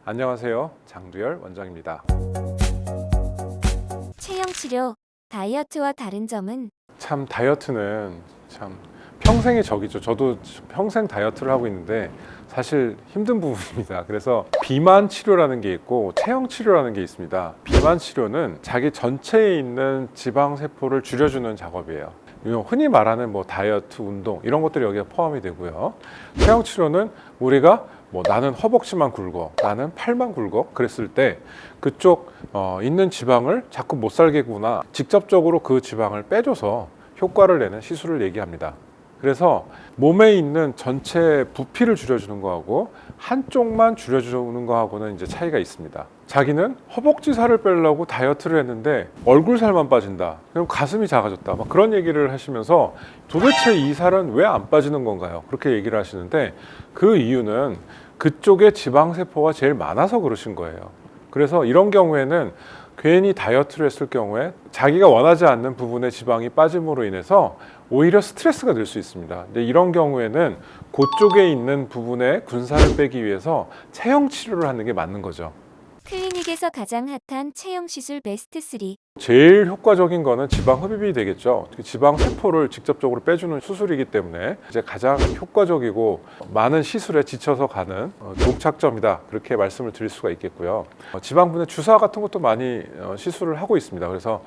안녕하세요. 장두열 원장입니다. 체형 치료, 다이어트와 다른 점은? 참 다이어트는 참 평생의 적이죠. 저도 평생 다이어트를 하고 있는데 사실 힘든 부분입니다. 그래서 비만 치료라는 게 있고 체형 치료라는 게 있습니다. 비만 치료는 자기 전체에 있는 지방 세포를 줄여주는 작업이에요. 흔히 말하는 다이어트, 운동 이런 것들이 여기에 포함이 되고요. 체형 치료는 우리가 나는 허벅지만 굵어, 나는 팔만 굵어 그랬을 때 그쪽 있는 지방을 자꾸 못 살게구나, 직접적으로 그 지방을 빼줘서 효과를 내는 시술을 얘기합니다. 그래서 몸에 있는 전체 부피를 줄여주는 거하고 한쪽만 줄여주는 거하고는 이제 차이가 있습니다. 자기는 허벅지 살을 빼려고 다이어트를 했는데 얼굴 살만 빠진다, 그럼 가슴이 작아졌다, 막 그런 얘기를 하시면서 도대체 이 살은 왜 안 빠지는 건가요? 그렇게 얘기를 하시는데 그 이유는 그쪽에 지방세포가 제일 많아서 그러신 거예요. 그래서 이런 경우에는 괜히 다이어트를 했을 경우에 자기가 원하지 않는 부분의 지방이 빠짐으로 인해서 오히려 스트레스가 될 수 있습니다. 근데 이런 경우에는 그쪽에 있는 부분의 군살을 빼기 위해서 체형 치료를 하는 게 맞는 거죠. 클리닉에서 가장 핫한 체형 시술 베스트 3. 제일 효과적인 거는 지방 흡입이 되겠죠. 지방 세포를 직접적으로 빼주는 수술이기 때문에 이제 가장 효과적이고 많은 시술에 지쳐서 가는 종착점이다, 그렇게 말씀을 드릴 수가 있겠고요. 지방분해 주사 같은 것도 많이 시술을 하고 있습니다. 그래서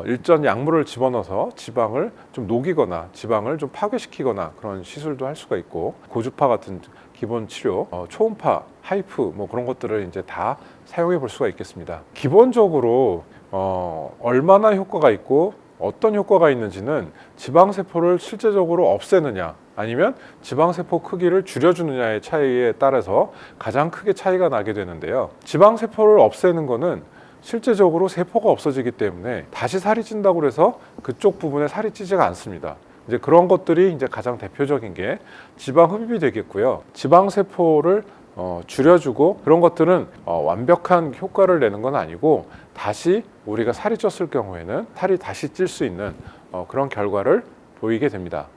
일전 약물을 집어넣어서 지방을 좀 녹이거나 지방을 좀 파괴시키거나 그런 시술도 할 수가 있고, 고주파 같은 기본 치료, 초음파, 하이프 그런 것들을 이제 다 사용해 볼 수가 있겠습니다. 기본적으로 얼마나 효과가 있고 어떤 효과가 있는지는 지방세포를 실제적으로 없애느냐 아니면 지방세포 크기를 줄여주느냐의 차이에 따라서 가장 크게 차이가 나게 되는데요. 지방세포를 없애는 거는 실제적으로 세포가 없어지기 때문에 다시 살이 찐다고 해서 그쪽 부분에 살이 찌지가 않습니다. 이제 그런 것들이 이제 가장 대표적인 게 지방 흡입이 되겠고요. 지방세포를 줄여주고 그런 것들은 완벽한 효과를 내는 건 아니고 다시 우리가 살이 쪘을 경우에는 살이 다시 찔 수 있는 그런 결과를 보이게 됩니다.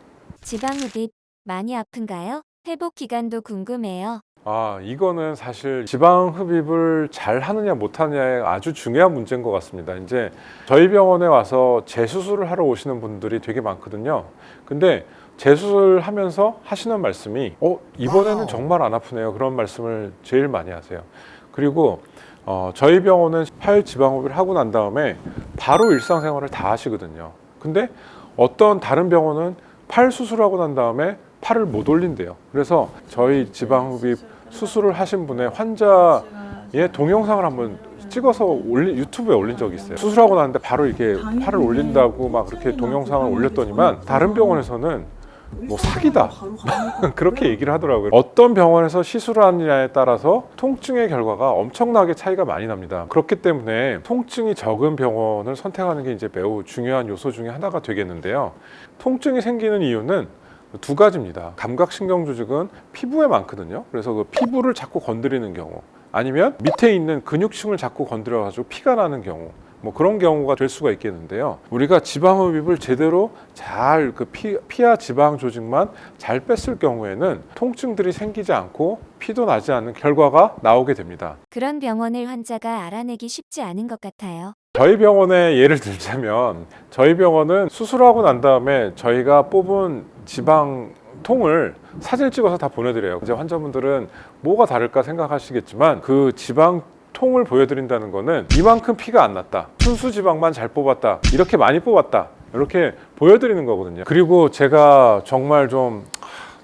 지방 흡입 많이 아픈가요? 회복 기간도 궁금해요. 이거는 사실 지방 흡입을 잘 하느냐 못 하느냐의 아주 중요한 문제인 것 같습니다. 이제 저희 병원에 와서 재수술을 하러 오시는 분들이 되게 많거든요. 근데 재수술 하면서 하시는 말씀이 이번에는 정말 안 아프네요, 그런 말씀을 제일 많이 하세요. 그리고 저희 병원은 팔 지방 흡입을 하고 난 다음에 바로 일상생활을 다 하시거든요. 근데 어떤 다른 병원은 팔 수술하고 난 다음에 팔을 못 올린대요. 그래서 저희 지방 흡입 수술을 하신 분의 환자의 동영상을 한번 찍어서 유튜브에 올린 적이 있어요. 수술하고 나는데 바로 이렇게 팔을 올린다고 막 그렇게 동영상을 올렸더니만 다른 병원에서는 사기다 그렇게 얘기를 하더라고요. 어떤 병원에서 시술을 하느냐에 따라서 통증의 결과가 엄청나게 차이가 많이 납니다. 그렇기 때문에 통증이 적은 병원을 선택하는 게 이제 매우 중요한 요소 중에 하나가 되겠는데요. 통증이 생기는 이유는 두 가지입니다. 감각신경 조직은 피부에 많거든요. 그래서 그 피부를 자꾸 건드리는 경우, 아니면 밑에 있는 근육층을 자꾸 건드려 가지고 피가 나는 경우, 그런 경우가 될 수가 있겠는데요. 우리가 지방 흡입을 제대로 잘 피하 지방 조직만 잘 뺐을 경우에는 통증들이 생기지 않고 피도 나지 않는 결과가 나오게 됩니다. 그런 병원을 환자가 알아내기 쉽지 않은 것 같아요. 저희 병원의 예를 들자면, 저희 병원은 수술하고 난 다음에 저희가 뽑은 지방 통을 사진을 찍어서 다 보내드려요. 이제 환자분들은 뭐가 다를까 생각하시겠지만 그 지방 통을 보여드린다는 거는 이만큼 피가 안 났다, 순수 지방만 잘 뽑았다, 이렇게 많이 뽑았다, 이렇게 보여드리는 거거든요. 그리고 제가 정말 좀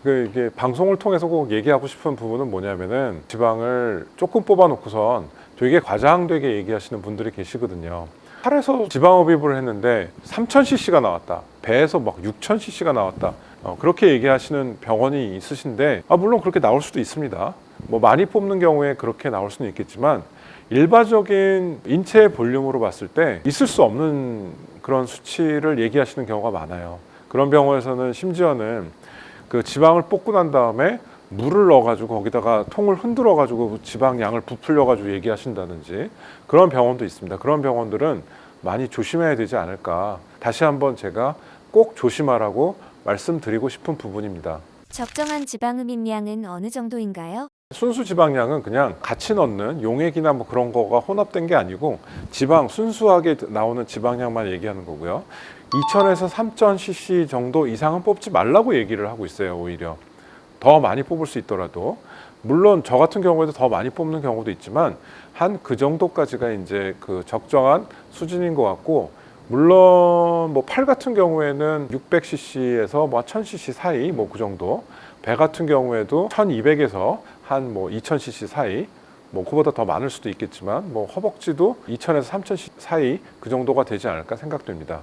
이게 방송을 통해서 꼭 얘기하고 싶은 부분은 뭐냐면은, 지방을 조금 뽑아 놓고선 되게 과장되게 얘기하시는 분들이 계시거든요. 팔에서 지방 흡입을 했는데 3000cc가 나왔다, 배에서 6000cc가 나왔다, 그렇게 얘기하시는 병원이 있으신데, 물론 그렇게 나올 수도 있습니다. 많이 뽑는 경우에 그렇게 나올 수는 있겠지만 일반적인 인체 볼륨으로 봤을 때 있을 수 없는 그런 수치를 얘기하시는 경우가 많아요. 그런 병원에서는 심지어는 그 지방을 뽑고 난 다음에 물을 넣어가지고 거기다가 통을 흔들어가지고 지방 양을 부풀려가지고 얘기하신다든지 그런 병원도 있습니다. 그런 병원들은 많이 조심해야 되지 않을까, 다시 한번 제가 꼭 조심하라고 말씀드리고 싶은 부분입니다. 적정한 지방 흡입량은 어느 정도인가요? 순수 지방량은 그냥 같이 넣는 용액이나 뭐 그런 거가 혼합된 게 아니고 지방 순수하게 나오는 지방량만 얘기하는 거고요. 2000에서 3000cc 정도 이상은 뽑지 말라고 얘기를 하고 있어요. 오히려 더 많이 뽑을 수 있더라도, 물론 저 같은 경우에도 더 많이 뽑는 경우도 있지만 한 그 정도까지가 이제 그 적정한 수준인 것 같고, 물론 뭐 팔 같은 경우에는 600cc에서 뭐 1000cc 사이 뭐 그 정도, 배 같은 경우에도 1200에서 한 뭐 2000cc 사이, 뭐 그보다 더 많을 수도 있겠지만 뭐 허벅지도 2000에서 3000cc 사이 그 정도가 되지 않을까 생각됩니다.